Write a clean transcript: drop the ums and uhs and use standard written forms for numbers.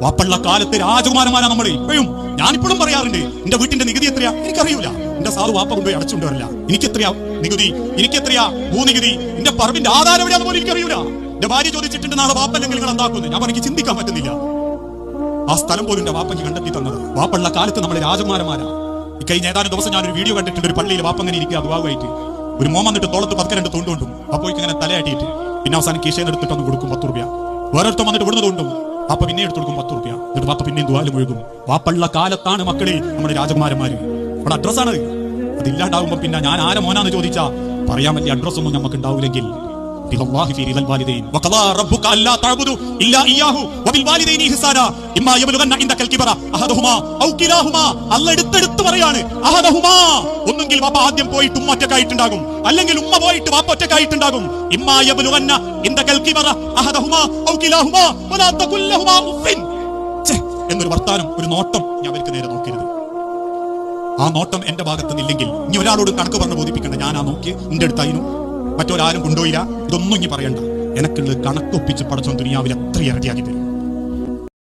വാപ്പുള്ള കാലത്ത് രാജകുമാരന്മാരാ നമ്മൾ ഇപ്പോഴും. ഞാനിപ്പോഴും പറയാറുണ്ട്, എന്റെ വീട്ടിന്റെ നികുതി എത്രയാ എനിക്കറിയൂല. എന്റെ സാധു വാപ്പ കൊണ്ടുപോയി അടച്ചുകൊണ്ട് വരില്ല. എനിക്കെത്രയാ നികുതി, എനിക്കെത്രയാ ഭൂനികുതി, എന്റെ പറമ്പിന്റെ ആധാരം എവിടെയാന്ന് പോലും എനിക്കറിയൂല. എന്റെ ഭാര്യ ചോദിച്ചിട്ടുണ്ട്, നാളെ വാപ്പല്ലെങ്കിൽ നിങ്ങൾ എന്താക്കുന്നു? ഞാൻ എനിക്ക് ചിന്തിക്കാൻ പറ്റുന്നില്ല. ആ സ്ഥലം പോലും എന്റെ വാപ്പയ്ക്ക് കണ്ടെത്തി തന്നത്. വാപ്പുള്ള കാലത്ത് നമ്മൾ രാജകുമാരന്മാരാ. കഴിഞ്ഞ ഏതാനും ദിവസം ഞാനൊരു വീഡിയോ കണ്ടിട്ടുണ്ട്. ഒരു പള്ളിയിൽ വാപ്പങ്ങനെ ഇരിക്കുക, ദുആവായിട്ട്. ഒരു മോൻ വന്നിട്ട് തോളത്ത് 12 തൊണ്ടുകൊണ്ടും അപ്പോയിക്ക് ഇങ്ങനെ തലയാട്ടിയിട്ട് പിന്നെ അവസാനം കീശയിൽ എടുത്തിട്ടൊന്ന് കൊടുക്കും 10 രൂപ. വേറൊരുത്തം വന്നിട്ട് വിടുന്നത് കൊണ്ടും വാപ്പ പിന്നെ എടുത്തു കൊടുക്കും 10 രൂപ. എന്നിട്ട് വാപ്പ പിന്നെയും ദുആയിൽ മുഴുകും. വാപ്പുള്ള കാലത്താണ് മക്കളെ നമ്മുടെ രാജകുമാരന്മാര്. നമ്മുടെ അഡ്രസ്സാണ്. അതില്ലാണ്ടാവുമ്പോ പിന്നെ ഞാൻ ആരെ മോനാന്ന് ചോദിച്ചാ പറയാൻ വലിയ അഡ്രസ് ഒന്നും നമുക്ക് ഉണ്ടാവില്ലെങ്കിൽ എടുത്തെടുത്ത് പറയാണ്, ഒന്നുകിൽ വാപ്പ ആദ്യം പോയിട്ട് ഉമ്മ ഒറ്റക്കായിട്ടുണ്ടാകും, അല്ലെങ്കിൽ ഉമ്മ പോയിട്ട് വാപ്പ ഒറ്റക്കായിട്ടുണ്ടാകും. എന്നൊരു വർത്താനം, ഒരു നോട്ടം ഞാൻ അവർക്ക് നേരെ നോക്കരുത്. ആ നോട്ടം എന്റെ ഭാഗത്ത് നിന്നില്ലെങ്കിൽ ഇനി ഒരാളോട് കണക്ക് പറഞ്ഞ് ബോധിപ്പിക്കണ്ട. ഞാൻ ആ നോക്കി എന്റെ അടുത്തായിരുന്നു, മറ്റൊരാരും കൊണ്ടുപോയില്ല, ഇതൊന്നും ഇനി പറയണ്ട. എനക്കുള്ളത് കണക്കൊപ്പിച്ച് പടച്ചോൻ ദുനിയാവിൽ എത്ര ഇരട്ടിയാക്കി തരും.